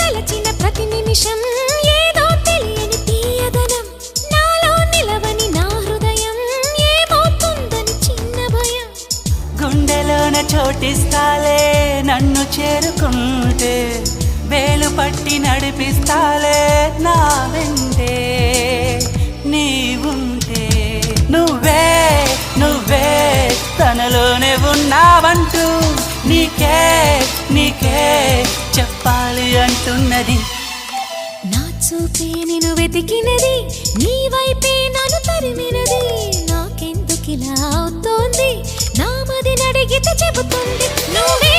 తలచిన ప్రతి నిమిషం ఏదో తెలియని తీయదనం నాలో నిలవని నా హృదయం ఏమవుతుందని చిన్న భయం గుండెలోన చోటిస్తాలే నన్ను చేరుకుంటే వేలు పట్టి నడిపిస్తాలే నా వెంటే నీవుంటే నువ్వే నువ్వే తనలోనే ఉన్నావంటూ నీకే నీకే చెప్పాలి అంటున్నది నా చూపే నిన్ను వెతికినది నీ వైపే నన్ను తరిమినది నాకెందుకిలా అవుతోంది నా మది నడిగితే చెబుతుంది నువ్వే